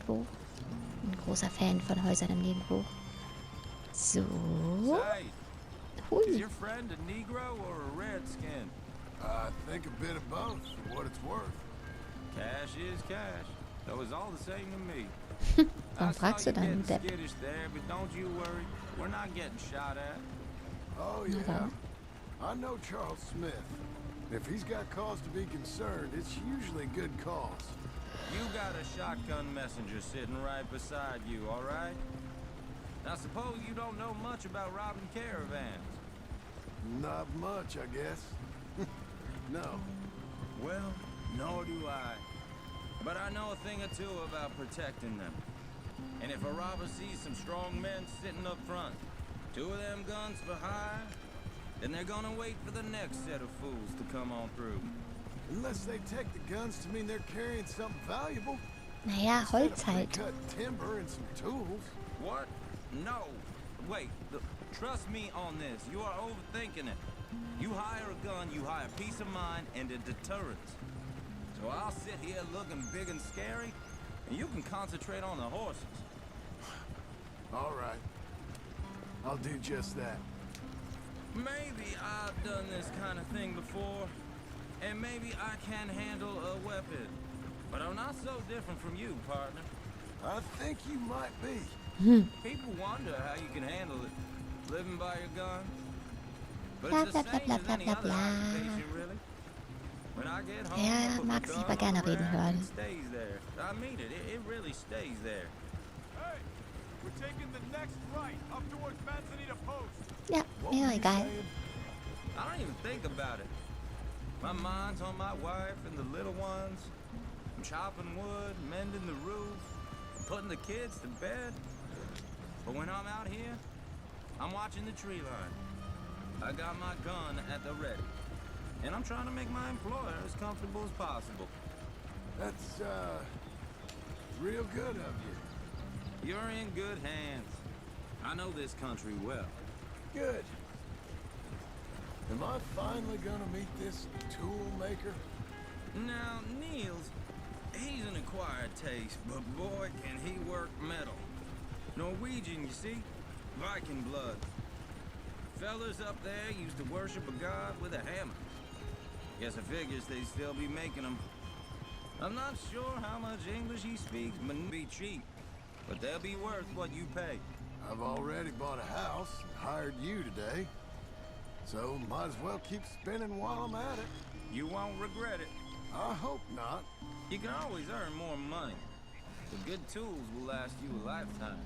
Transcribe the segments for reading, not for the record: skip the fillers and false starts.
Nebenbuch. Ein großer Fan von Häusern im Nebenbuch. So. Hui. Your friend a Negro or a Redskin? I think a bit of both, for what it's worth. Cash is cash. Though it's all the same to me. Warum fragst du dann, Depp? There, but don't you worry. We're not getting shot at. Oh, yeah. I know Charles Smith. If he's got cause to be concerned, it's usually good cause. You got a shotgun messenger sitting right beside you, all right? Now suppose you don't know much about robbing caravans. Not much, I guess. No. Well, nor do I. But I know a thing or two about protecting them. And if a robber sees some strong men sitting up front, 2 of them guns for hire, then they're gonna wait for the next set of fools to come on through. Unless they take the guns to mean they're carrying something valuable. Naja, Holz halt. Cut timber and some tools. What? No. Wait, trust me on this. You are overthinking it. You hire a gun, you hire peace of mind and a deterrence. So I'll sit here looking big and scary, and you can concentrate on the horses. All right. I'll do just that. Maybe I've done this kind of thing before, and maybe I can handle a weapon. But I'm not so different from you, partner. I think you might be. People wonder how you can handle it, living by your gun. But Bla it's bla the bla same bla as bla any bla other bla. occupation, really. When I get home, I Ja, put mag my sich gun aber on gerne the reden rack hören. and it stays there. I mean it. It really stays there. Hey, we're taking the next right up towards Manzanita Post. Ja, mir egal. I don't even think about it. My mind's on my wife and the little ones. I'm chopping wood, mending the roof, putting the kids to bed. But when I'm out here, I'm watching the tree line. I got my gun at the ready. And I'm trying to make my employer as comfortable as possible. That's, real good of you. You're in good hands. I know this country well. Good. Am I finally gonna meet this tool maker? Now, Nils, he's an acquired taste, but boy, can he work metal. Norwegian, you see? Viking blood. Fellas up there used to worship a god with a hammer. Guess I figures they'd still be making them. I'm not sure how much English he speaks, but it'll be cheap. But they'll be worth what you pay. I've already bought a house and hired you today. So might as well keep spinning while I'm at it. You won't regret it. I hope not. You can always earn more money. The good tools will last you a lifetime.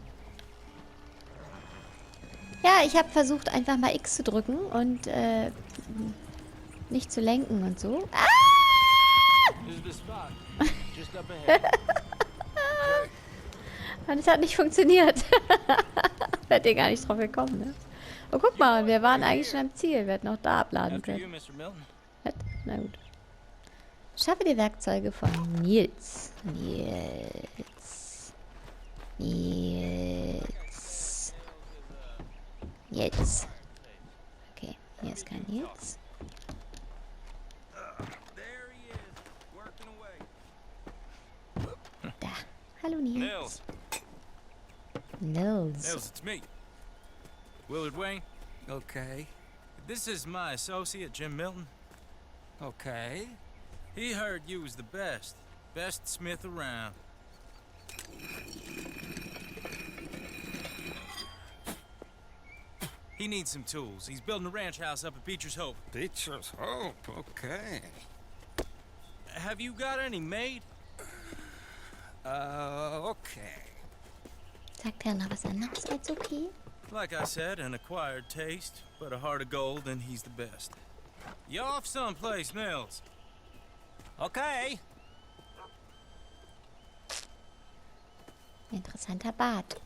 Ja, ich habe versucht, einfach mal X zu drücken und nicht zu lenken und so. Ah! Und es hat nicht funktioniert. Wärt ihr gar nicht drauf gekommen, ne? Oh, guck mal, wir waren eigentlich schon am Ziel. Wir hätten auch da abladen können. Was? Na gut. Schaffe die Werkzeuge von Nils. Nils. Okay, hier ist kein Nils. Da. Hallo Nils. Nils. Nils, it's me. Willard Wayne. Okay. This is my associate, Jim Milton. Okay. He heard you was the best. Best smith around. He needs some tools. He's building a ranch house up at Beecher's Hope. Beecher's Hope, okay. Have you got any made? Okay. Sagt er noch was anderes als okay? Like I said, an acquired taste, but a heart of gold, and he's the best. You off someplace, Nils? Okay. Interessanter Bart.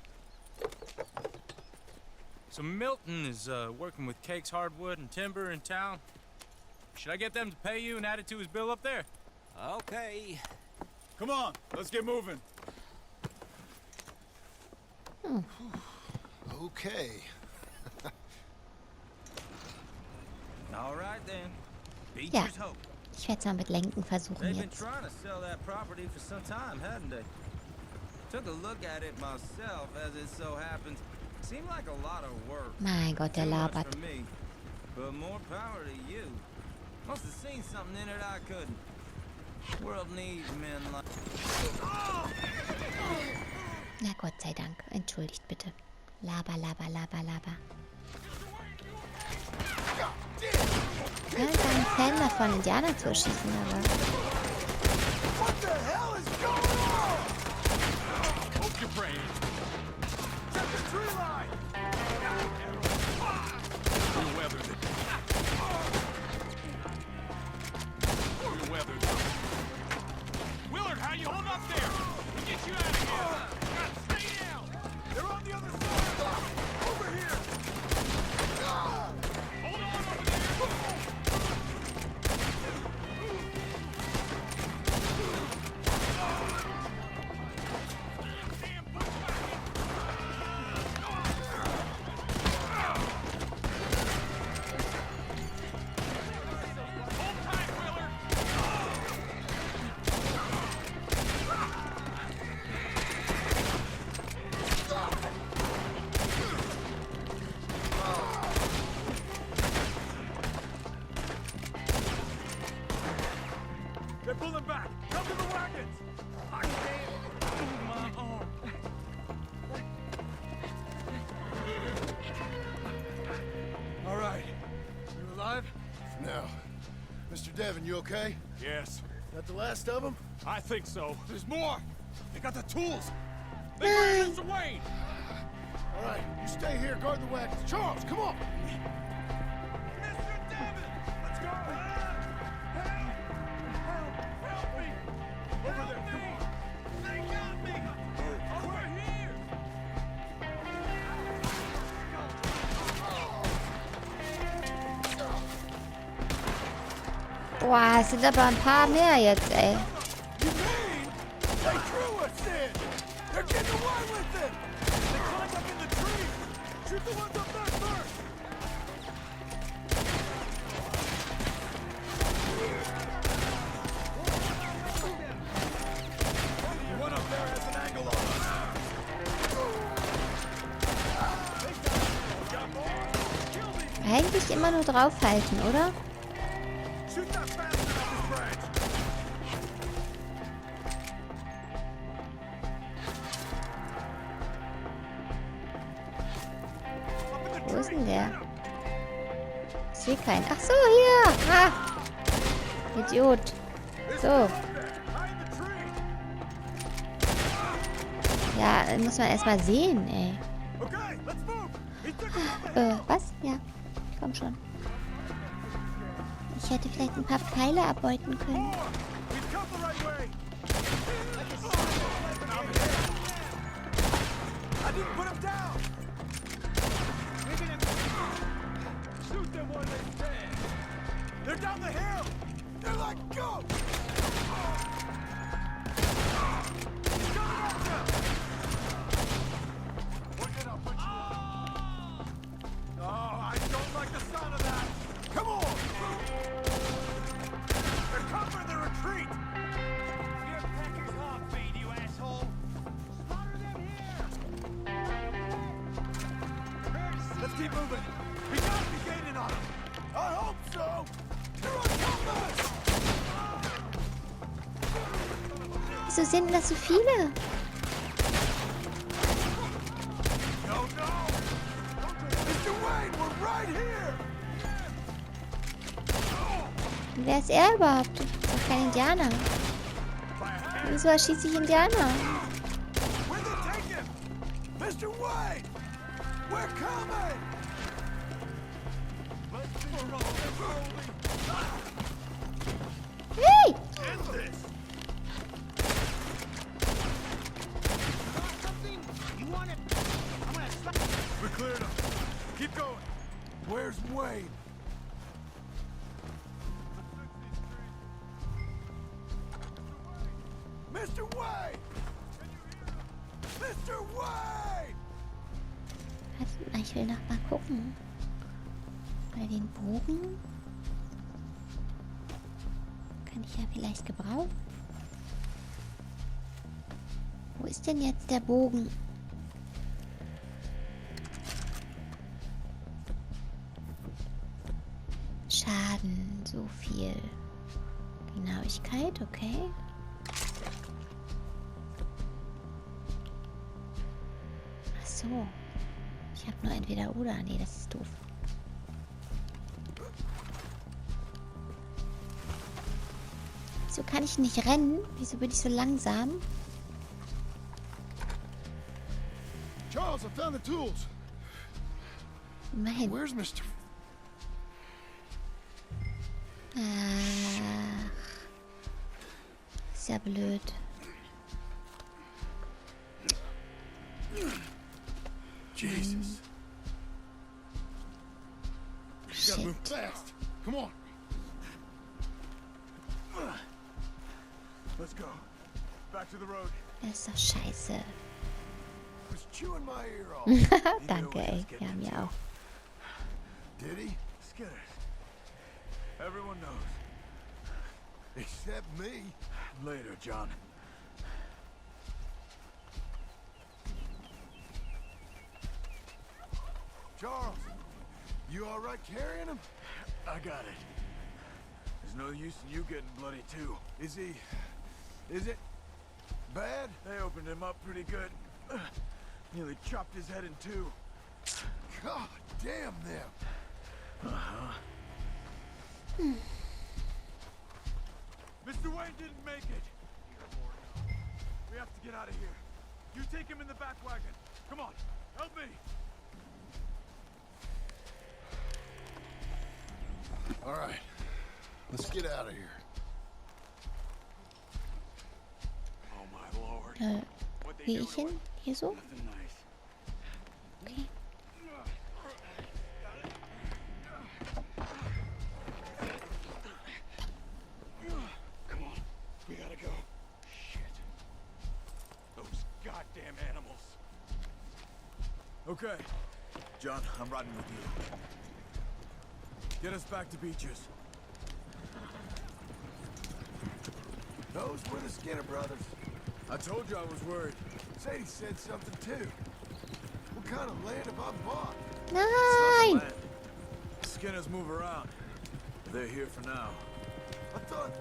So Milton is working with Cake's hardwood and timber in town. Should I get them to pay you and add it to his bill up there? Okay. Come on, let's get moving. Okay. All right then. Ja, Beecher's Hope. ich werde es mal mit Lenken versuchen They've been jetzt. trying to sell that property for some time, hadn't they? Took a look at it myself, as it so happens. Seemed like a lot of work. Mein Gott, der Too much labert. for me, but more power to you. Must have seen something in it I couldn't. World needs men like. Na Gott sei Dank. Entschuldigt bitte. Laber, laber, laber, laber. Ich bin gar ein Fan davon, Indianer zu erschießen, aber... What the hell is going on? Hope your brain. Check the tree line! We'll weather it. We'll weather it. Willard, how you hold up there? We'll get you out of here. God, stay down. They're on the other side! Over here! Hold on over there. They're pulling back! Come to the wagons! I can't move my arm. All right. You alive? No. Mr. Devon, you okay? Yes, That the last of them? I think so. There's more. They got the tools. They Nein. got us away. All right, you stay here, guard the wagons. Charles, come on! Mr. Devon, let's go. Help me. Over there. They got me. Over here. Boah, es sind aber ein paar mehr jetzt, ey. You mean they threw us in? They're getting away with it! They climbed up in the tree! Shoot the ones up there first! The one up there has an angle on us. Eigentlich immer nur draufhalten, oder? Shoot that bastard up his branch! Wo ist denn der? Ich sehe keinen. Ach so, hier. Ah. Idiot. So. Ja, muss man erstmal sehen, ey. Okay, let's move! He took us up the hill! Was? Ja. Komm schon. Ich hätte vielleicht ein paar Pfeile abbeuten können. We've come the right way! I didn't put him down! Shoot them while they stand! They're down the hill! They're like goats! He's coming at you! We're gonna put you Oh, I don't like the sound of that! Come on! They're covering the retreat! Your pecker's hog feed, you asshole! Slaughter them here! Let's keep moving! We gotta be gaining on them! I hope so! They're on top of us! Wieso sind denn das so viele? No, no! Mr. Wayne, we're right here! Wer ist er überhaupt? Das ist doch kein Indianer. Wieso erschieße ich Indianer? Where'd they take him? Mr. Wayne! We're coming! Hey! End this! We cleared him. Keep going. Where's Wayne? Mr. Wayne! Mr. Wayne! Warte mal, ich will noch mal gucken. Bei den Bogen kann ich ja vielleicht gebrauchen. Wo ist denn jetzt der Bogen? Schaden, so viel. Genauigkeit, okay. Ach so. Ich habe nur entweder oder. Nee, das ist doof. Wieso kann ich nicht rennen? Wieso bin ich so langsam? Charles, I found the tools. Immerhin. Where's Mr. Ach. Ist ja blöd. Jesus. You gotta move Shit. fast. Come on. Let's go. Back to the road. Das ist doch scheiße. Was chewing my ear off. Danke, ey. Ja, mir auch. Did he? Scared. Everyone knows. Except me. Later, John. Charles, you all right carrying him? I got it. There's no use in you getting bloody too. Is it bad? They opened him up pretty good. Nearly chopped his head in two. God damn them. Uh-huh. Mr. Wayne didn't make it. We have to get out of here. You take him in the back wagon. Come on, help me. All right, let's get out of here. Oh my lord. Wie ich hin? Hier so? Nothing nice. Okay. Come on, we gotta go. Shit. Those goddamn animals. Okay. John, I'm riding with you. Get us back to Beaches. Those were the Skinner brothers. I told you I was worried. Sadie said something too. What kind of land have I bought? Nein! Land. Skinners move around. They're here for now. I thought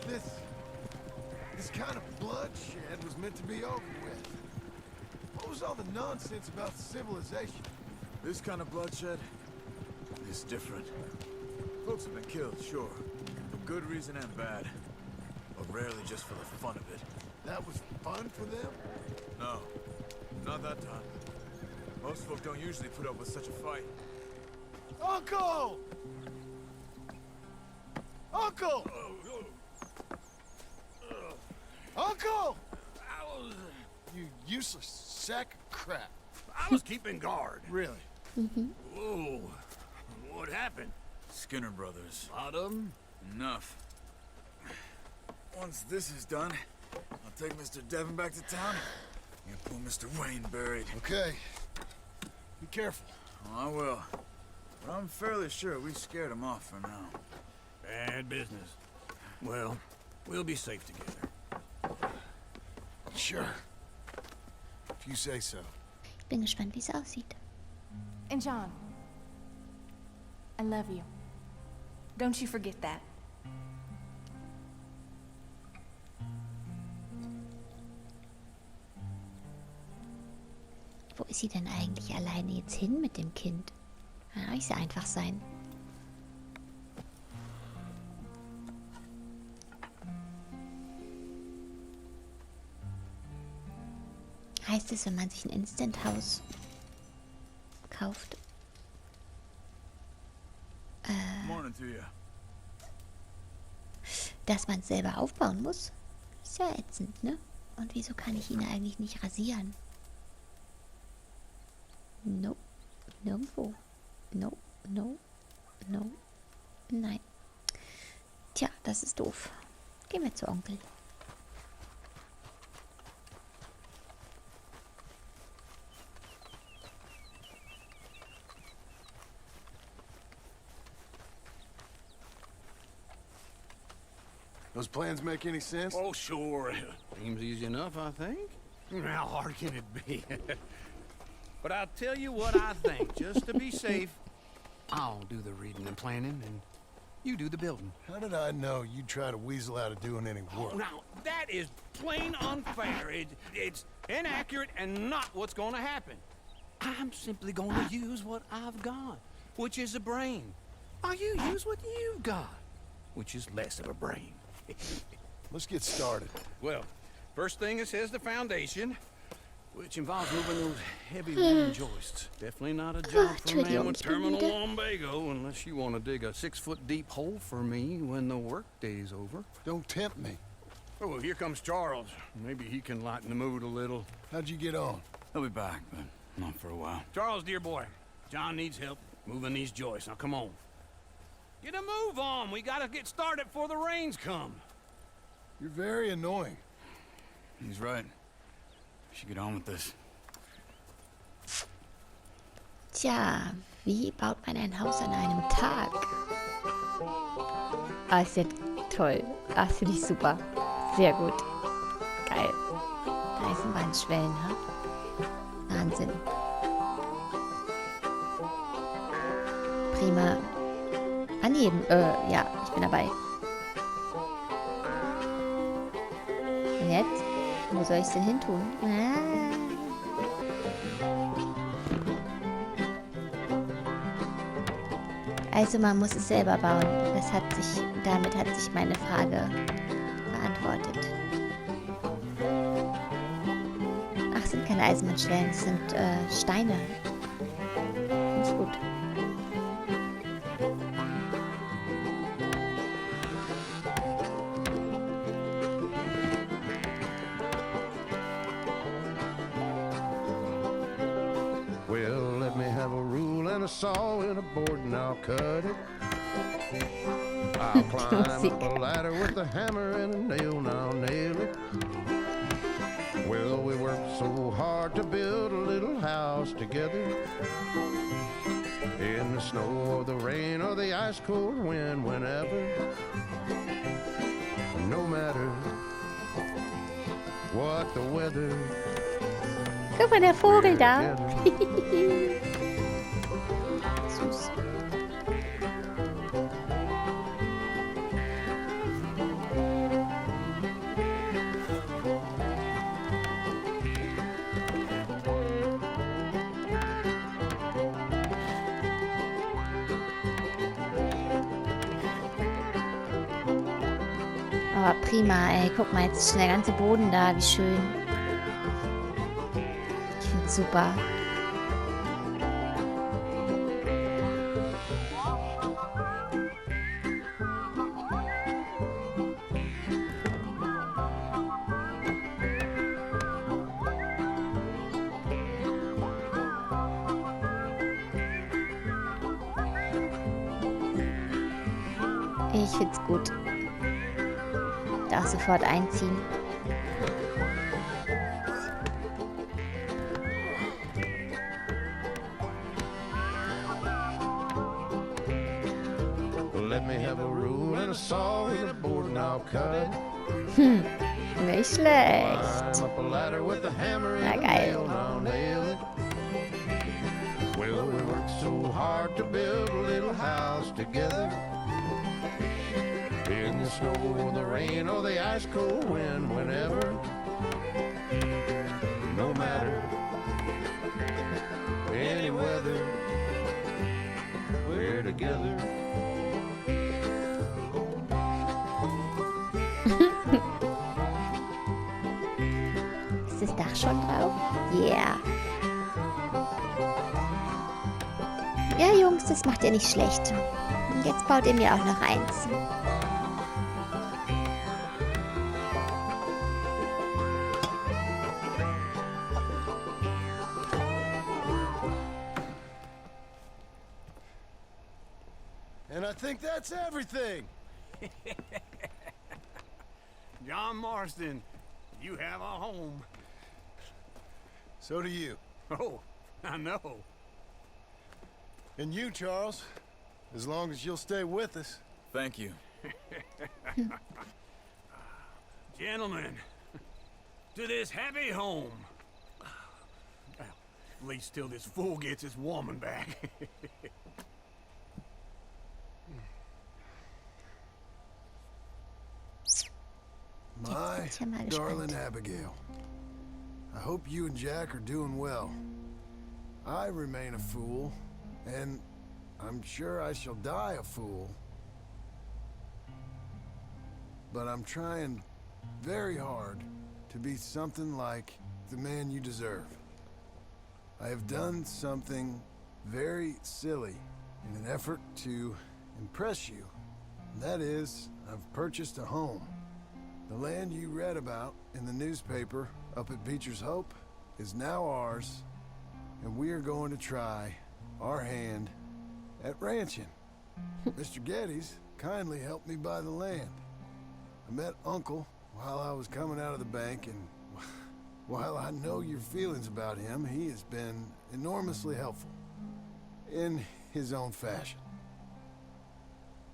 this kind of bloodshed was meant to be over with. What was all the nonsense about civilization? This kind of bloodshed is different. Folks have been killed, sure. For good reason and bad. But rarely just for the fun of it. That was fun for them? No. Not that time. Most folk don't usually put up with such a fight. Uncle! Uncle! Uncle! You useless sack of crap. I was keeping guard. Really? Whoa. What happened? Skinner brothers. Lot of 'em? Enough. Once this is done, I'll take Mr. Devon back to town and pull Mr. Wayne buried. Okay. Be careful. Oh, I will. But I'm fairly sure we scared him off for now. Bad business. Well, we'll be safe together. Sure. If you say so. Ich bin gespannt, wie es aussieht. And John, I love you. Don't you forget that. Wo ist sie denn eigentlich alleine jetzt hin mit dem Kind? Kann auch nicht so einfach sein. Heißt es, wenn man sich ein Instant-Haus kauft, Morning to you. dass man es selber aufbauen muss? Ist ja ätzend, ne? Und wieso kann ich ihn eigentlich nicht rasieren? No. Nirgendwo. No, no, no. Nein. Tja, das ist doof. Gehen wir zu Onkel. Those plans make any sense? Oh, sure. Seems easy enough, I think. How hard can it be? But I'll tell you what I think, just to be safe. I'll do the reading and planning, and you do the building. How did I know you'd try to weasel out of doing any work? Now, that is plain unfair. It's inaccurate and not what's going to happen. I'm simply going to use what I've got, which is a brain. While you use what you've got, which is less of a brain. Let's get started. Well, first thing it says the foundation, which involves moving those heavy wooden joists. Definitely not a job for a man with terminal lumbago, unless you want to dig a 6-foot deep hole for me when the workday's over. Don't tempt me. Oh, here comes Charles. Maybe he can lighten the mood a little. How'd you get on? I'll be back, but not for a while. Charles, dear boy, John needs help moving these joists. Now, come on. Get a move on. We gotta get started before the rains come. You're very annoying. He's right. We should get on with this. Tja, wie baut man ein Haus an einem Tag? Ah, ist ja toll. Ah, finde ich super. Sehr gut. Geil. Eisenbahnschwellen, ha? Wahnsinn. Prima. Anheben. Ja, ich bin dabei. Und jetzt? Wo soll ich es denn hin tun? Also man muss es selber bauen. Damit hat sich meine Frage beantwortet. Ach, sind keine Eisenbahnschwellen, es sind Steine. Ist gut. Well, let me have a rule and a saw and a board and I'll cut it. I'll climb up a ladder with a hammer and a nail and I'll nail it. Well, we worked so hard to build a little house together. In the snow or the rain or the ice cold wind, whenever. No matter what the weather. Guck mal, der Vogel da. Süß. Oh, prima, ey. Guck mal, jetzt ist schon der ganze Boden da. Wie schön. Ich find's super. Ich find's gut. Darf sofort einziehen. Let me have a rule and a saw and a board and I'll cut it. Nicht schlecht. Climb up a ladder with a hammer Na, and a geil. nail and I'll nail it. Well, we worked so hard to build a little house together. In the snow or the rain or the ice cold wind, whenever. No matter any weather, we're together. Ist das Dach schon drauf? Yeah. Ja, Jungs, das macht ihr nicht schlecht. Und jetzt baut ihr mir auch noch eins. And I think that's everything. John Marston, you have a home. So do you. Oh, I know. And you, Charles. As long as you'll stay with us. Thank you. Gentlemen, to this happy home. Well, at least till this fool gets his woman back. My darling Abigail, I hope you and Jack are doing well. I remain a fool, and I'm sure I shall die a fool. But I'm trying very hard to be something like the man you deserve. I have done something very silly in an effort to impress you. And that is, I've purchased a home. The land you read about in the newspaper up at Beecher's Hope is now ours, and we are going to try our hand at ranching. Mr. Geddes kindly helped me buy the land. I met Uncle while I was coming out of the bank, and while I know your feelings about him, he has been enormously helpful in his own fashion.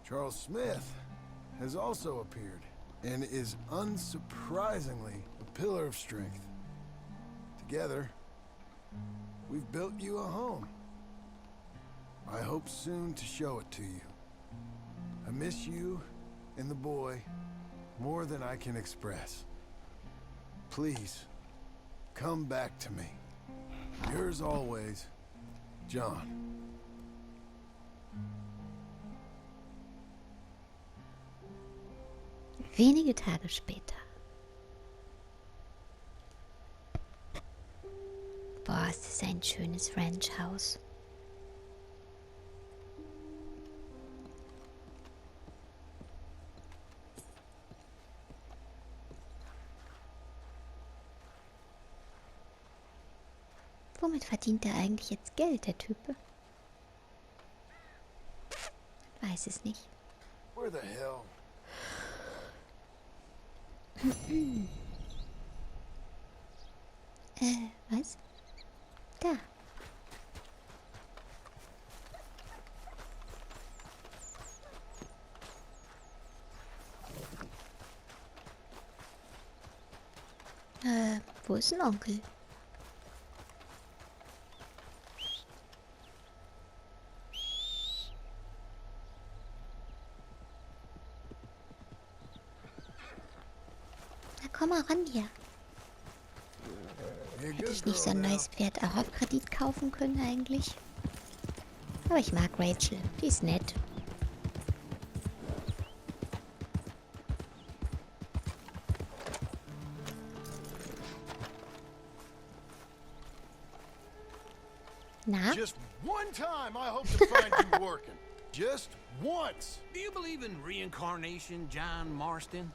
Charles Smith has also appeared and is unsurprisingly a pillar of strength. Together, we've built you a home. I hope soon to show it to you. I miss you and the boy more than I can express. Please, come back to me. Yours always, John. Wenige Tage später. Boah, ist das ein schönes Ranchhaus. Womit verdient er eigentlich jetzt Geld, der Typ? Weiß es nicht. Where the hell? Was? Da. Wo ist ein Onkel? Komm mal ran hier. Hätte ich nicht so ein neues Pferd auch auf Kredit kaufen können eigentlich? Aber ich mag Rachel. Die ist nett. Na? Just one time I hope to find you working. Just once. Do you believe in reincarnation, John Marston?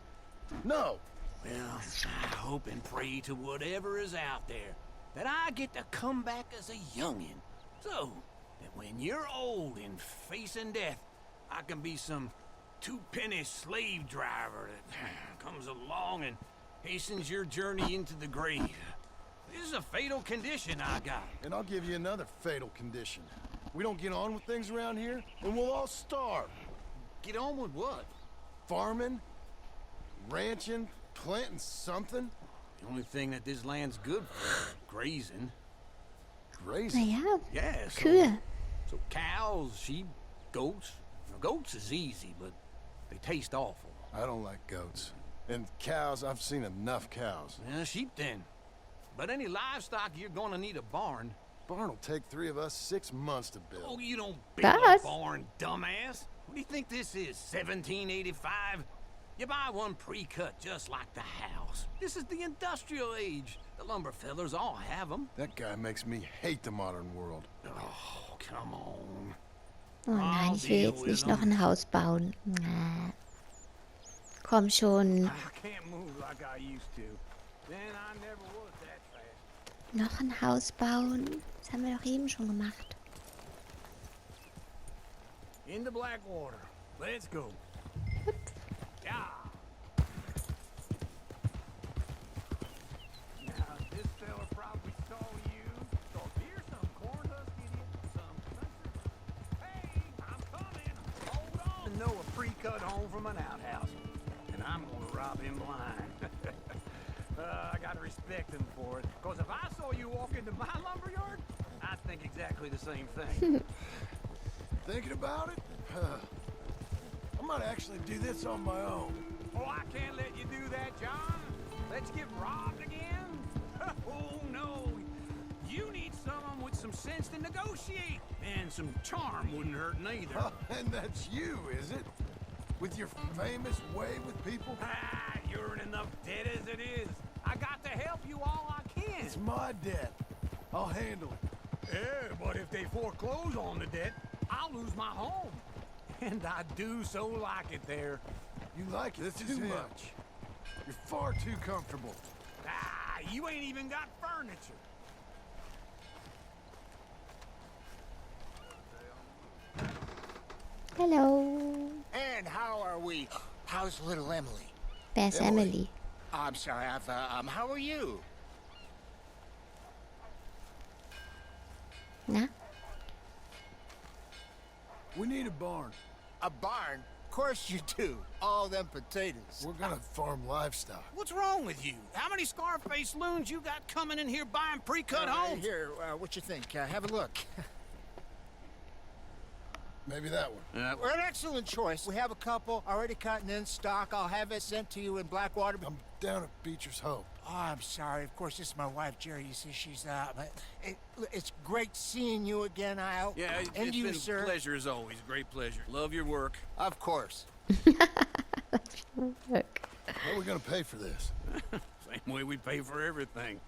No. Well, I hope and pray to whatever is out there that I get to come back as a youngin', so that when you're old and facing death, I can be some two-penny slave driver that comes along and hastens your journey into the grave. This is a fatal condition I got. And I'll give you another fatal condition. We don't get on with things around here, and we'll all starve. Get on with what? Farming, ranching, planting something. The only thing that this land's good for is grazing. Grazing? Naja, Yeah, Kühe. so cows, sheep, goats. Now, goats is easy, but they taste awful. I don't like goats. And cows, I've seen enough cows. Sheep then. But any livestock, you're gonna need a barn. Barn will take 3 of us 6 months to build. Oh, you don't build a That's- barn, dumbass. What do you think this is, 1785? You buy one pre-cut just like the house. This is the industrial age. The lumber fellers all have them. That guy makes me hate the modern world. Oh, come on. Oh nein, ich will jetzt nicht noch ein Haus bauen. Na. Komm schon. I can't move like I used to. Then I never was that fast. Noch ein Haus bauen? Das haben wir doch eben schon gemacht. Into Blackwater. Let's go. Yeah. Now, this fella probably saw you. So here's some corn husk idiot, some country. Hey, I'm coming. Hold on. I know a pre-cut home from an outhouse. And I'm gonna rob him blind. I gotta respect them for it. Because if I saw you walk into my lumberyard, I'd think exactly the same thing. Thinking about it? I might actually do this on my own. Oh, I can't let you do that, John. Let you get robbed again? Oh, no. You need someone with some sense to negotiate. And some charm wouldn't hurt neither. And that's you, is it? With your famous way with people? Ah, you're in enough debt as it is. I got to help you all I can. It's my debt. I'll handle it. Yeah, but if they foreclose on the debt, I'll lose my home. And I do so like it there. You like it too much. You're far too comfortable. Ah, you ain't even got furniture. Hello. And how are we? How's little Emily? There's Emily. I'm sorry, how are you? Na? We need a barn. A barn? Of course you do. All them potatoes. We're gonna farm livestock. What's wrong with you? How many Scarface loons you got coming in here buying pre-cut homes? Here, what you think? Have a look. Maybe that one. We're an excellent choice. We have a couple already cut and in stock. I'll have it sent to you in Blackwater. I'm down at Beecher's Hope. Oh, I'm sorry. Of course, this is my wife, Jerry. You see, she's but it's great seeing you again, Al. Yeah, and it's you, been sir. a pleasure as always. Great pleasure. Love your work. Of course. Look. How are we gonna pay for this? Same way we pay for everything.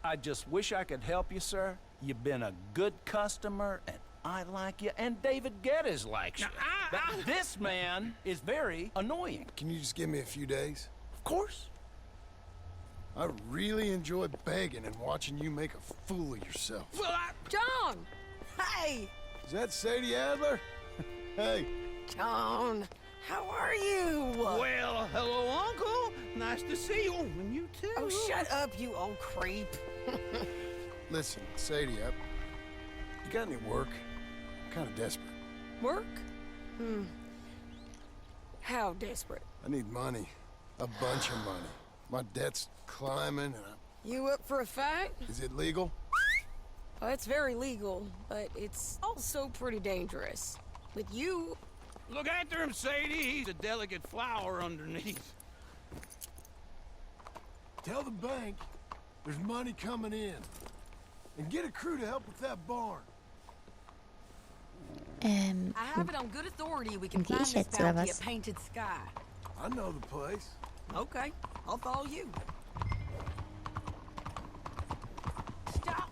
I just wish I could help you, sir. You've been a good customer, and I like you, and David Geddes likes you. But this man is very annoying. Can you just give me a few days? Of course. I really enjoy begging and watching you make a fool of yourself. Well, John! Hey! Is that Sadie Adler? Hey. John, how are you? well, hello, Uncle. Nice to see you. And you too. Oh, shut up, you old creep. Listen, Sadie, you got any work? I'm kind of desperate. Work? How desperate? I need money. A bunch of money. My debt's climbing and You up for a fight? Is it legal? Oh, it's very legal, but it's also pretty dangerous. With you... Look after him, Sadie. He's a delicate flower underneath. Tell the bank there's money coming in. And get a crew to help with that barn. I have it on good authority we can Wie find ich this jetzt, oder bounty was? at Painted Sky. I know the place. Okay, I'll follow you. Stop!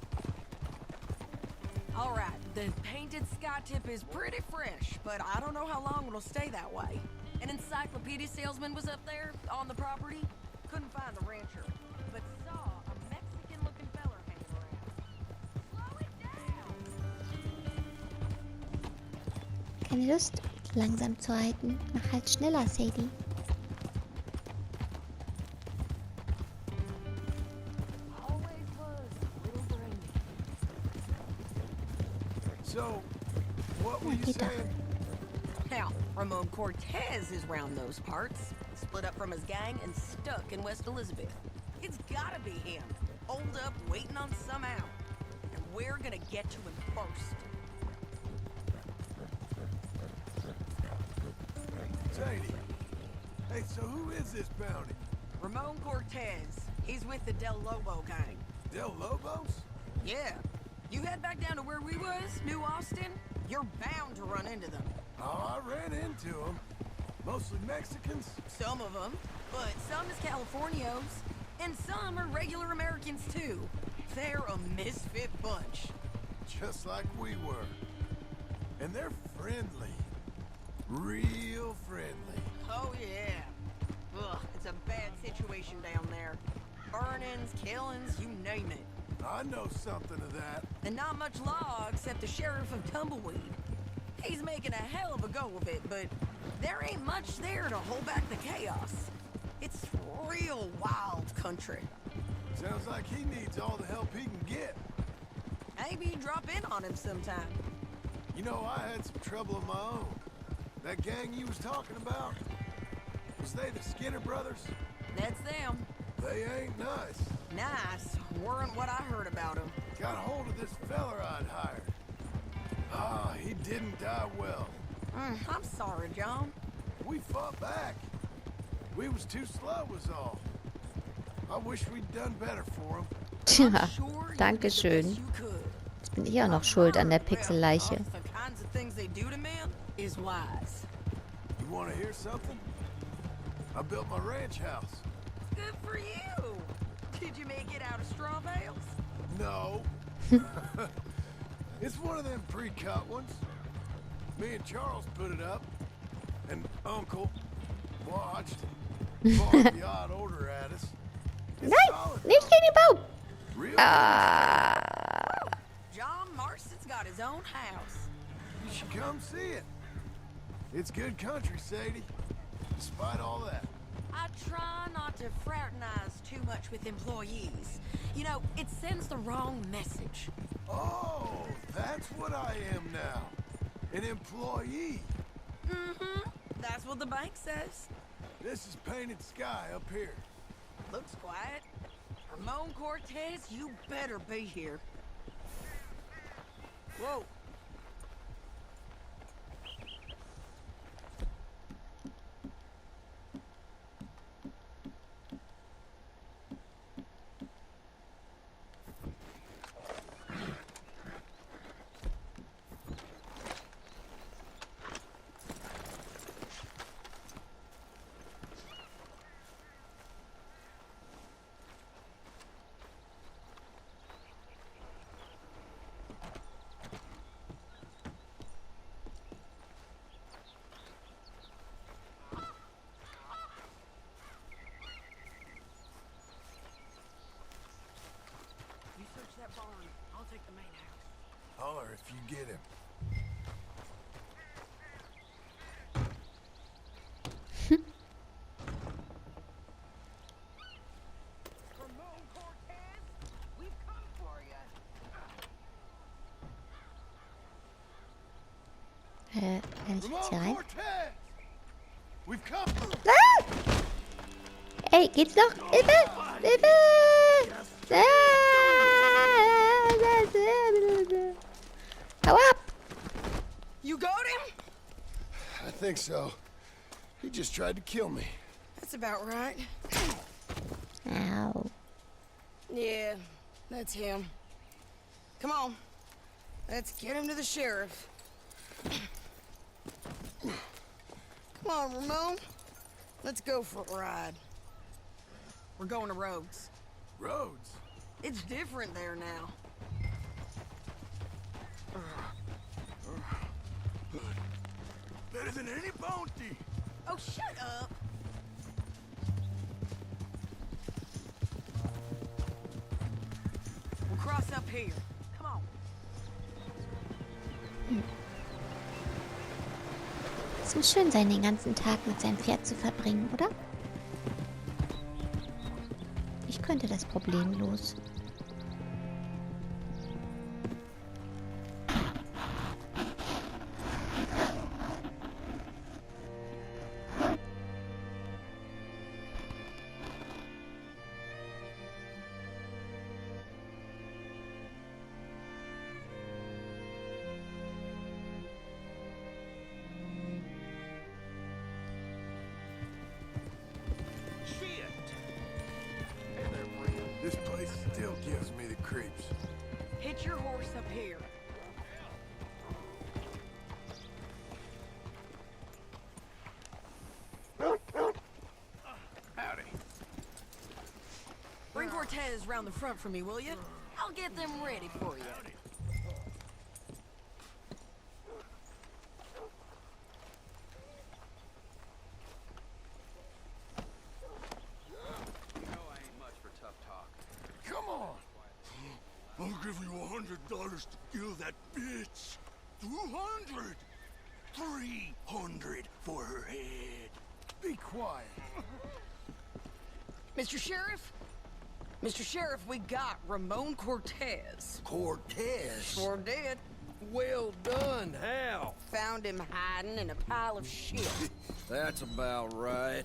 All right, the Painted Sky tip is pretty fresh, but I don't know how long it'll stay that way. An encyclopedia salesman was up there on the property. Couldn't find the rancher, but saw a Mexican-looking feller hanging around. Slow it down! Keine Lust, langsam zu reiten. Mach halt schneller, Sadie. Always was a little brainy. So, what were you Peter. saying? Now, Ramon Cortez is round those parts. Split up from his gang and stuck in West Elizabeth. It's gotta be him. Holed up, waiting on some out. And we're gonna get to him first. Sadie. Hey, so who is this bounty? Ramon Cortez. He's with the Del Lobo gang. Del Lobos? Yeah. You head back down to where we was, New Austin, you're bound to run into them. Oh, I ran into them. Mostly Mexicans. Some of them, but some is Californios. And some are regular Americans, too. They're a misfit bunch. Just like we were. And they're friendly. Real friendly. Oh, yeah. Ugh, it's a bad situation down there. Burnings, killings, you name it. I know something of that. And not much law except the sheriff of Tumbleweed. He's making a hell of a go of it, but there ain't much there to hold back the chaos. It's real wild country. Sounds like he needs all the help he can get. Maybe you drop in on him sometime. You know, I had some trouble of my own. That gang you was talking about, was they the Skinner brothers? That's them. They ain't nice. Nice. Weren't what I heard about him. Got hold of this feller I'd hired. Ah, he didn't die well. I'm sorry, John. We fought back. We was too slow was all. I wish we'd done better for him. Tja, danke schön. Jetzt bin ich auch noch schuld an der Pixelleiche. The kinds of things they do to men is wise. You want to hear something? I built my ranch house. Good for you. Did you make it out of straw bales? No. It's one of them pre-cut ones. Me and Charles put it up, and Uncle watched, barked the odd order at us. It's Nein, solid, nicht gegen den Baum. real John Marston's got his own house. You should come see it. It's good country, Sadie. Despite all that. I try not to fraternize too much with employees. You know, it sends the wrong message. Oh, that's what I am now. An employee. Mm-hmm. That's what the bank says. This is painted sky up here. Looks quiet. Ramon Cortez, you better be here. Whoa. That barn. I'll take the main house. Holler if you get him. Ramon Cortez, we've come for you. Kann ich jetzt hier rein? Cortez! We've come. Ah! Ey, geht's noch? Hilfe! Hilfe! Ah! Hau ab! You got him? I think so. He just tried to kill me. That's about right. Ow. Yeah, that's him. Come on. Let's get him to the sheriff. Come on, Ramon. Let's go for a ride. We're going to Rhodes. Rhodes? It's different there now. Better than any bounty. Oh, shut up. We'll cross up here. Come on. Es muss schön sein, den ganzen Tag mit seinem Pferd zu verbringen, oder? Ich könnte das problemlos. This place still gives me the creeps. Hitch your horse up here. Howdy. Bring Cortez round the front for me, will you? I'll get them ready for you. Come on. I'll give you $100 to kill that bitch. 200. 300 for her head. Be quiet. Mr. Sheriff? Mr. Sheriff, we got Ramon Cortez. Cortez? Sure did. Well done, Hal. Found him hiding in a pile of shit. That's about right.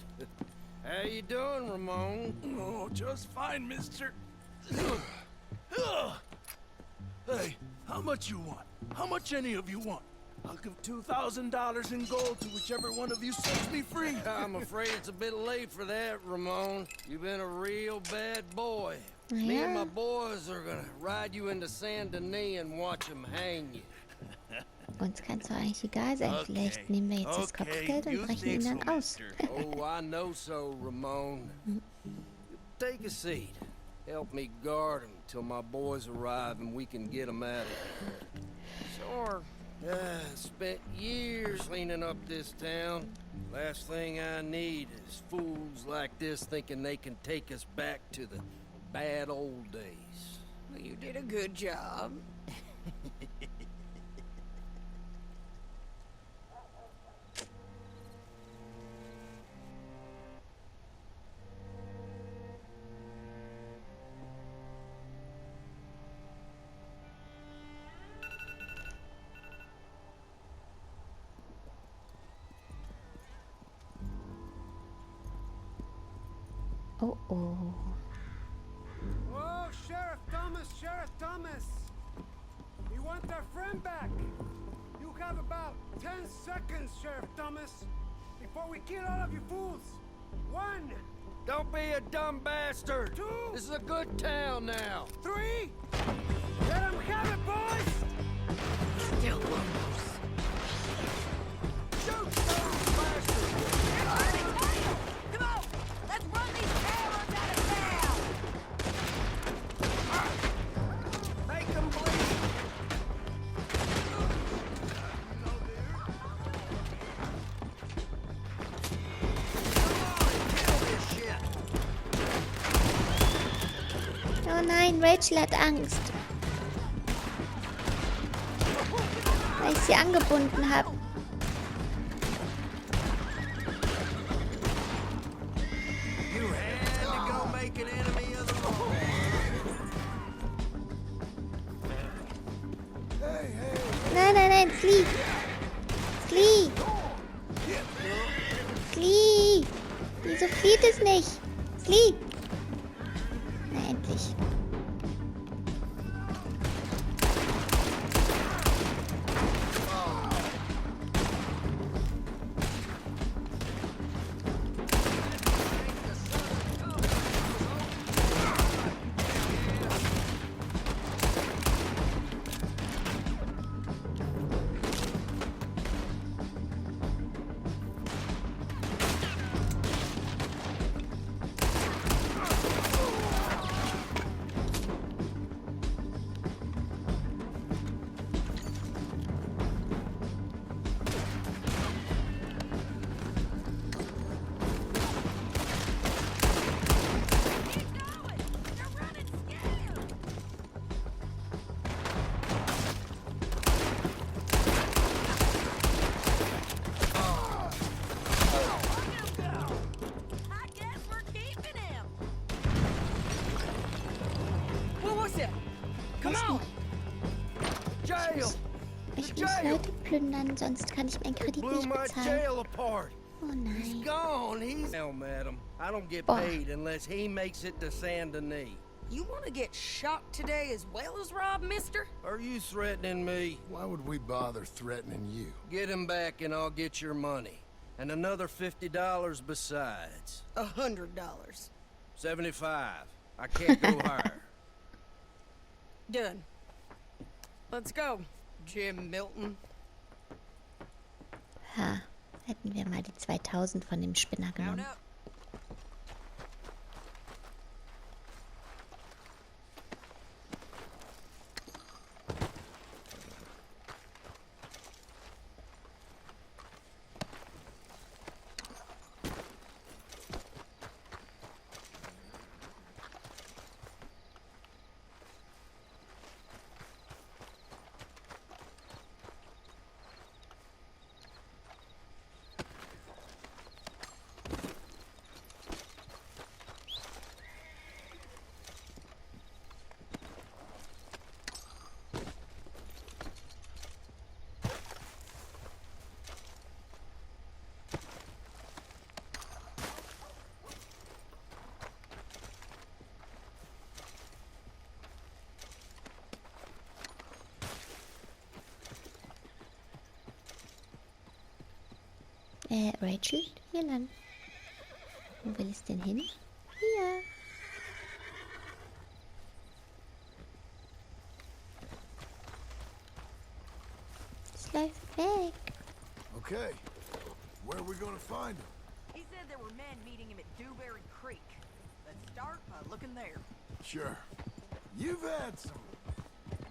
How you doing, Ramon? Oh, just fine, mister. Hey, how much you want? How much any of you want? I'll give $2,000 in gold to whichever one of you sets me free. I'm afraid it's a bit late for that, Ramon. You've been a real bad boy. Me and my boys are gonna ride you into Saint Denis and watch them hang you. Uns kann es doch eigentlich egal sein. Vielleicht nehmen wir jetzt das Kopfgeld und brechen ihn dann aus. Oh, I know so, Ramon. Take a seat. Help me guard him till my boys arrive and we can get him out of here. Sure. Spent years cleaning up this town. Last thing I need is fools like this thinking they can take us back to the bad old days. Well, you did a good job. Oh, oh. Whoa, Sheriff Thomas, Sheriff Thomas! We want our friend back. You have about 10 seconds, Sheriff Thomas, before we kill all of you fools. 1. Don't be a dumb bastard. 2. This is a good town now. 3. Let them have it, boys! Still almost. Shoot those bastards! Come on! Let's run these cowards out of town! Make them bleed! Oh nein, Rachel hat Angst. Weil ich sie angebunden habe. You had to go make an enemy of the law. Nein, nein, nein, flieh! Flieh! Flieh! Wieso flieht es nicht? Flieh! Na, endlich. Ich muss Leute plündern, sonst kann ich meinen Kredit nicht bezahlen. Oh nein. He's gone. He's hell, madam. I don't get paid unless he makes it to Saint Denis. You want to get shot today as well as robbed, mister? Are you threatening me? Why would we bother threatening you? Get him back and I'll get your money. And another $50 besides. $100. 75. I can't go higher. Done. Let's go, Jim Milton. Ha, hätten wir mal die 2000 von dem Spinner genommen. Rachel, hier lang. Wo will es denn hin? Hier. Es läuft weg. Okay. Where are we gonna find him? He said there were men meeting him at Dewberry Creek. Let's start by looking there. Sure. You've had some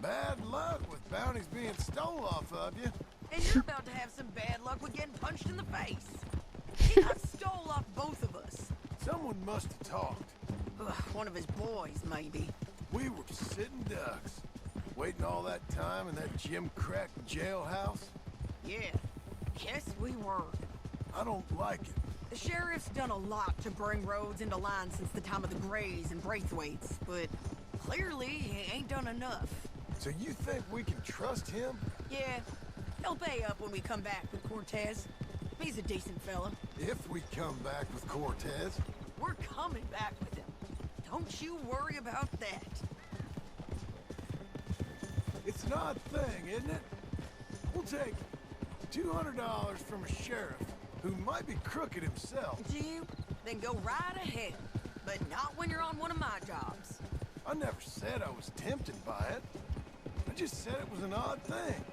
bad luck with bounties being stole off of you. And you're about to have some bad luck with getting punched in the face. He got stole off both of us. Someone must have talked. Ugh, one of his boys, maybe. We were sitting ducks, waiting all that time in that gim-crack jailhouse. Yeah, yes we were. I don't like it. The sheriff's done a lot to bring roads into line since the time of the Grays and Braithwaites, but clearly he ain't done enough. So you think we can trust him? Yeah, he'll pay up when we come back with Cortez. He's a decent fella. If we come back with Cortez. We're coming back with him. Don't you worry about that. It's an odd thing, isn't it? We'll take $200 from a sheriff who might be crooked himself. Do you? Then go right ahead. But not when you're on one of my jobs. I never said I was tempted by it. I just said it was an odd thing.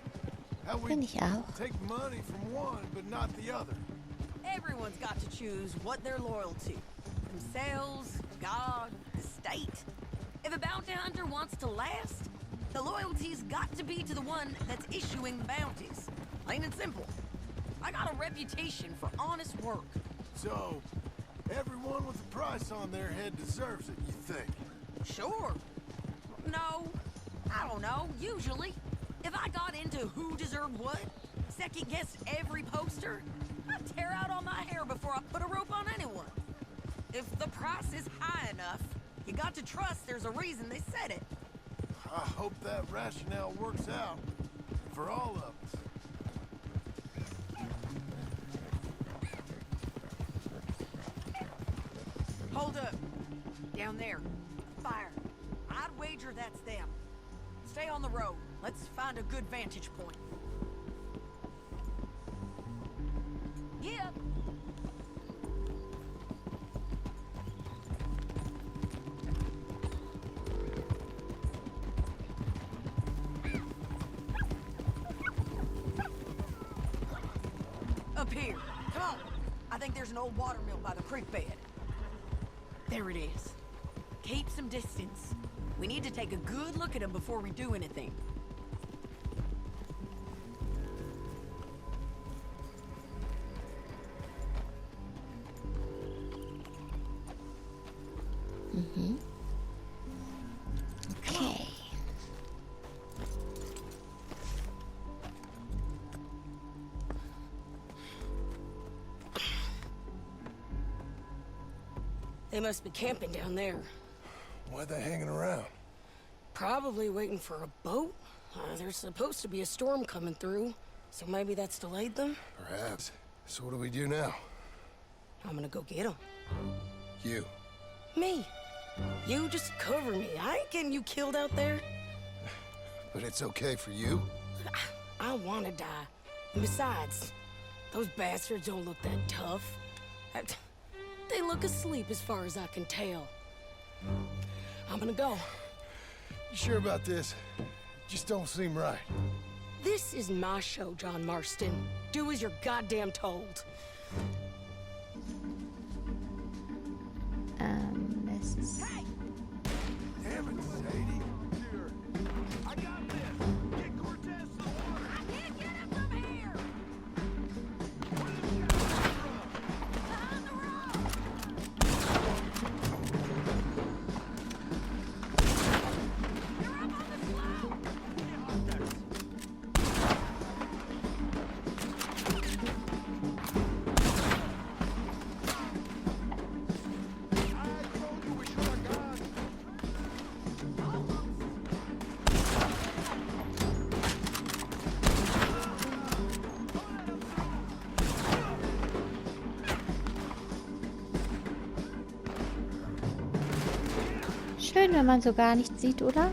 How we Finde ich auch. take money from one but not the other. Everyone's got to choose what they're loyal to. Themselves, God, the state. If a bounty hunter wants to last, the loyalty's got to be to the one that's issuing the bounties. Plain and simple. I got a reputation for honest work. So, everyone with a price on their head deserves it, you think? Sure. No, I don't know, usually. If I got into who deserved what, second-guessed every poster, I'd tear out all my hair before I put a rope on anyone. If the price is high enough, you got to trust there's a reason they said it. I hope that rationale works out for all of us. Hold up. Down there. Fire. I'd wager that's them. Stay on the road. Let's find a good vantage point. Yeah. Up here. Come on. I think there's an old watermill by the creek bed. There it is. Keep some distance. We need to take a good look at him before we do anything. Okay. They must be camping down there. Why are they hanging around? Probably waiting for a boat. There's supposed to be a storm coming through, so maybe that's delayed them? Perhaps. So what do we do now? I'm gonna go get them. You. Me. You just cover me. I ain't getting you killed out there. But it's okay for you? I wanna die. And besides, those bastards don't look that tough. They look asleep as far as I can tell. I'm gonna go. You sure about this? Just don't seem right. This is my show, John Marston. Do as you're goddamn told. Das ist... Hey! Damn it, Sadie. Here. I got this. Get Cortez to the water. I can't get him from here! Behind the rock! You're up on the slope! Schön, wenn man so gar nichts sieht, oder?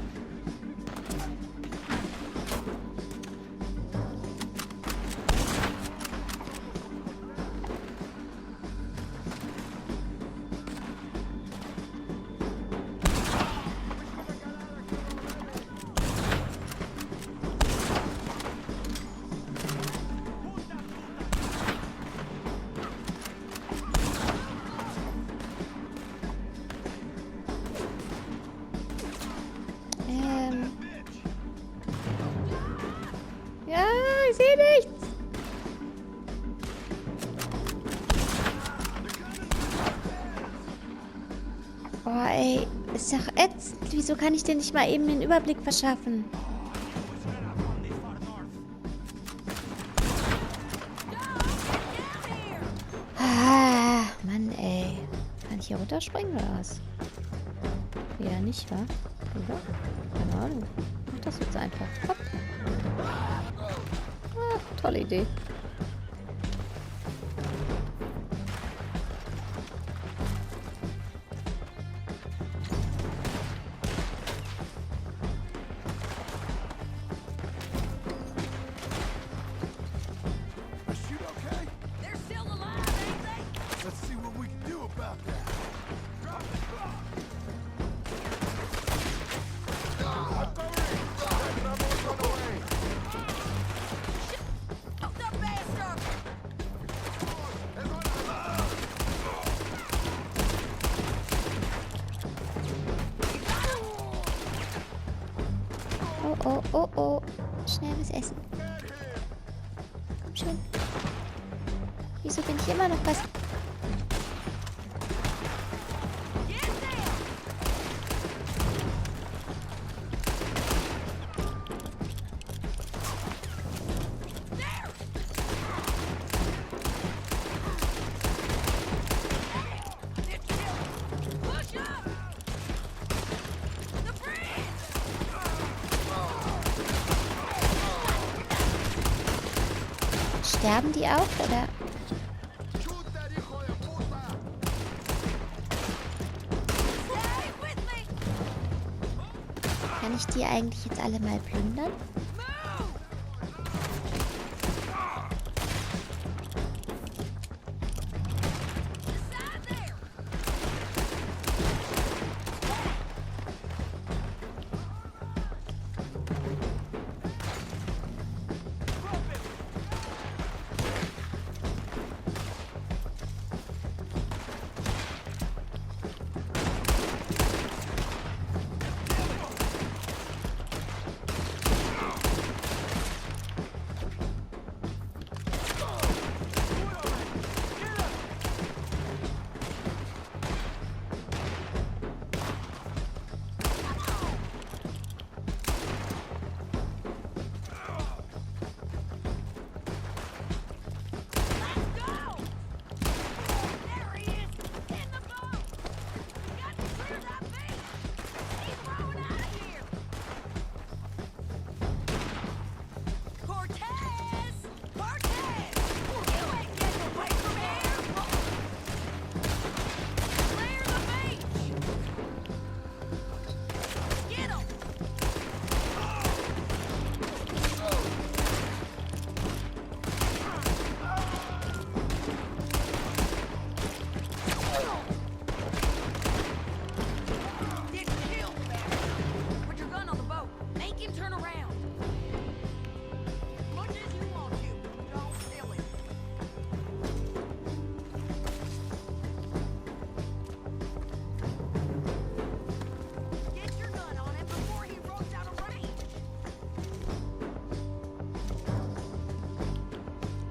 Ich sehe nichts. Boah, ey. Ist doch ätzend. Wieso kann ich dir nicht mal eben den Überblick verschaffen? Ah, Mann, ey. Kann ich hier runterspringen oder was? Ja, nicht, wa? Oder? Keine Ahnung. Mach das jetzt einfach. Hopp. Ah, tolle Idee. Oh, oh, oh. Schnell was essen. Komm schon. Wieso bin ich immer noch was... Sterben die auch, oder? Kann ich die eigentlich jetzt alle mal plündern?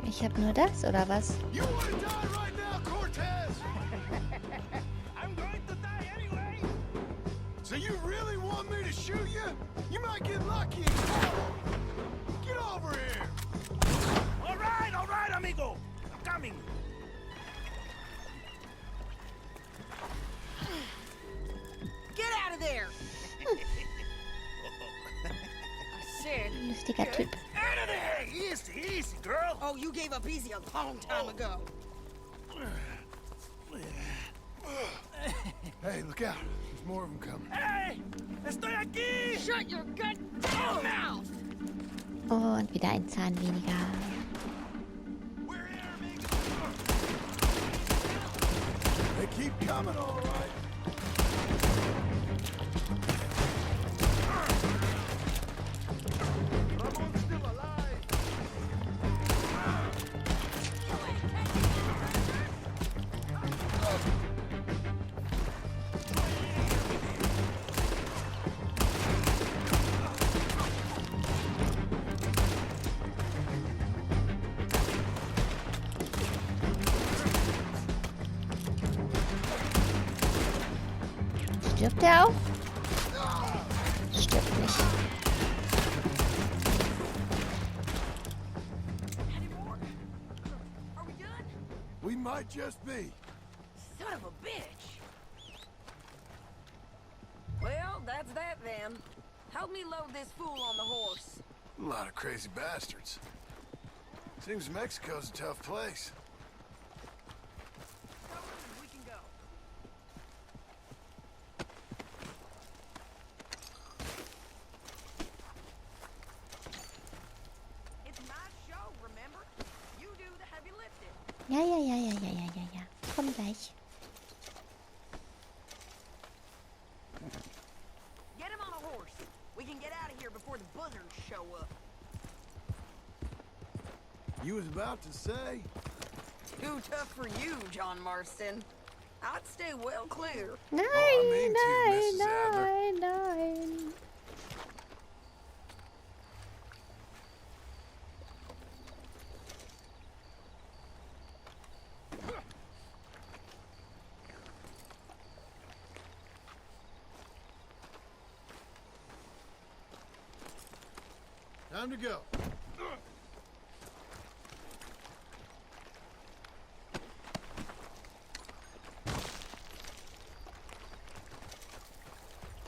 Ich hab nur das, oder was? You wanna die right now, Cortez? I'm going to die anyway. So you really want me to shoot you? You might get lucky. Get over here. All right, amigo. I'm coming. Get out of there! I said, Lustiger Typ. Out of there! Easy, easy, girl. oh, you gave up easy a long time ago. Hey, look out. There's more of them coming. Hey, estoy aquí. Shut your goddamn mouth! Und wieder ein Zahn weniger. We're here, amigo. They keep coming, all right. Ramon's still alive. Stirbt der auch? Stirbt nicht. We might just be. Son of a bitch. Well, that's that then. Help me load this fool on the horse. A lot of crazy bastards. Seems Mexico's a tough place. We can go. It's my show, remember? You do the heavy lifting. Ja. Komm gleich. Get him on a horse. We can get out of here before the buzzards show up. You was about to say? Too tough for you, John Marston. I'd stay well clear. Nein, I mean to, Mrs. Adler. nein. Time to go.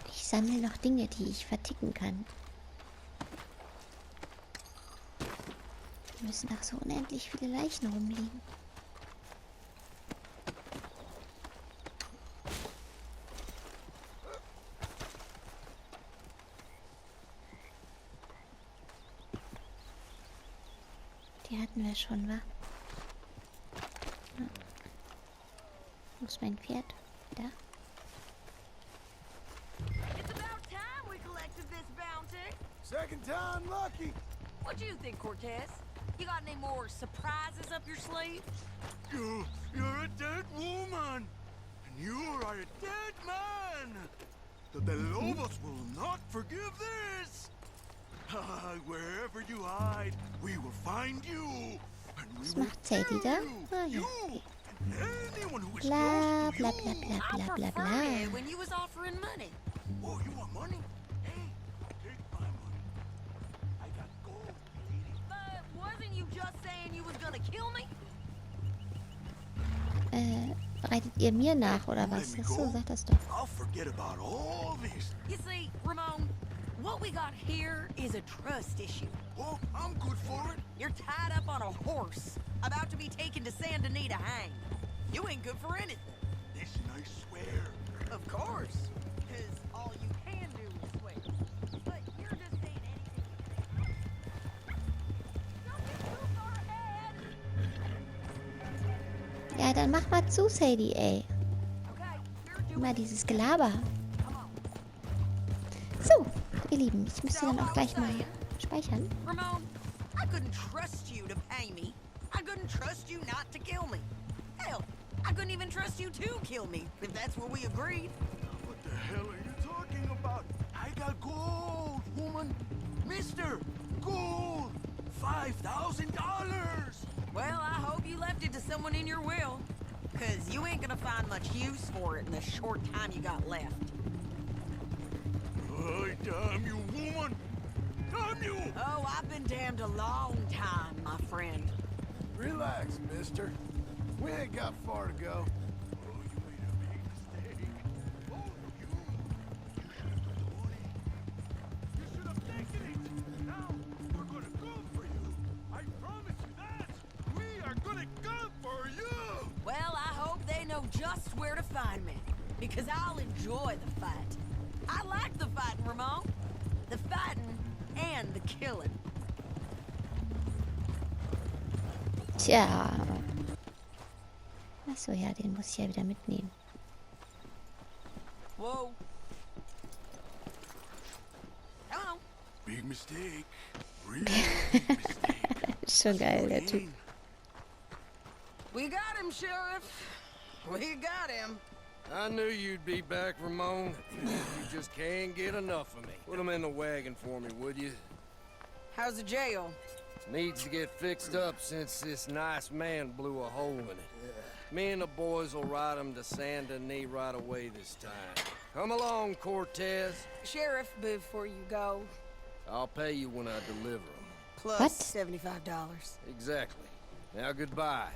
Ich sammle noch Dinge, die ich verticken kann. Hier müssen noch so unendlich viele Leichen rumliegen. Die hatten wir schon, wa? Ja. Wo ist mein Pferd? Da. It's about time we collected this bounty. Second time lucky. What do you think, Cortez? You got any more surprises up your sleeve? You're a dead woman. And you are a dead man. The Lobos will not forgive this. Wherever you hide, we will find you. And we Was will macht Sadie da? Ah, ja. you and anyone who is Bla, close to bla, you. bla, bla, I bla, bla, preferred it bla. when you was offering money. Oh, you want money? Hey, take my money. I got gold, lady. But wasn't you just saying you was gonna kill me? Reitet ihr mir nach, oder was? Ach so, sag das doch. I'll forget about all this. You see, Ramon, what we got here is a trust issue. Oh, I'm good for it. You're tied up on a horse, about to be taken to Saint Denis to hang. You ain't good for anything. Listen, I swear. Of course, because all you can do is swear. But you're just saying anything. Don't get too far ahead. Ja, dann mach mal zu, Sadie, ey. Okay, you're Immer doing dieses Gelaber. Come on. So, ihr Lieben, ich müsste dann auch gleich mal speichern. Ramon, I couldn't trust you to pay me. I couldn't trust you not to kill me. Hell, I couldn't even trust you to kill me, if that's what we agreed. What the hell are you talking about? I got gold, woman. Mister, gold. $5,000. Well, I hope you left it to someone in your will. Because you ain't gonna find much use for it in the short time you got left. Oh, damn you, woman. Damn you. Oh, I've been damned a long time, my friend. Relax, mister. We ain't got far to go. Oh, you made a big mistake. Oh, you. You should have told me. You should have taken it. Now, we're gonna go for you. I promise you that. We are gonna go for you. Well, I hope they know just where to find me. Because I'll enjoy the fight. I like the fighting, Ramon. The fighting and the killing. Tja. Achso, ja, den muss ich ja wieder mitnehmen. Whoa. Hello. Big mistake. Really big mistake. Schon geil, der Typ. We got him, Sheriff. We got him. I knew you'd be back, Ramon. You just can't get enough of me. Put him in the wagon for me, would you? How's the jail? Needs to get fixed up since this nice man blew a hole in it. Me and the boys will ride him to Saint Denis right away this time. Come along, Cortez. Sheriff, before you go, I'll pay you when I deliver them. plus What? $75. Exactly. Now goodbye.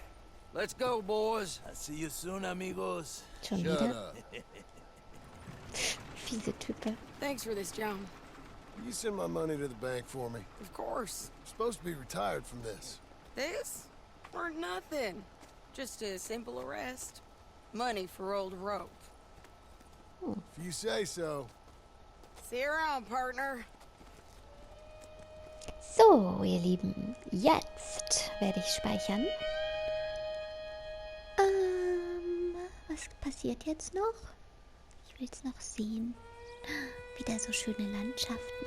Let's go, boys. I'll see you soon, amigos. Schon Shut wieder? up. Fiese Type. Thanks for this, John. You send my money to the bank for me. Of course. I'm supposed to be retired from this. This? Or nothing. Just a simple arrest. Money for old rope. If you say so. See you around, partner. So, ihr Lieben, jetzt werde ich speichern. Was passiert jetzt noch? Ich will es noch sehen. Wieder so schöne Landschaften.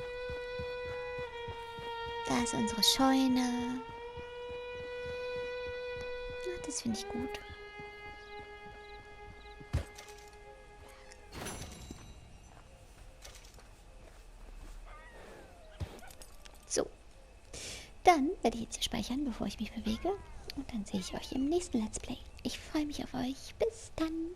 Da ist unsere Scheune. Ja, das finde ich gut. So. Dann werde ich jetzt hier speichern, bevor ich mich bewege. Und dann sehe ich euch im nächsten Let's Play. Ich freue mich auf euch. Bis dann.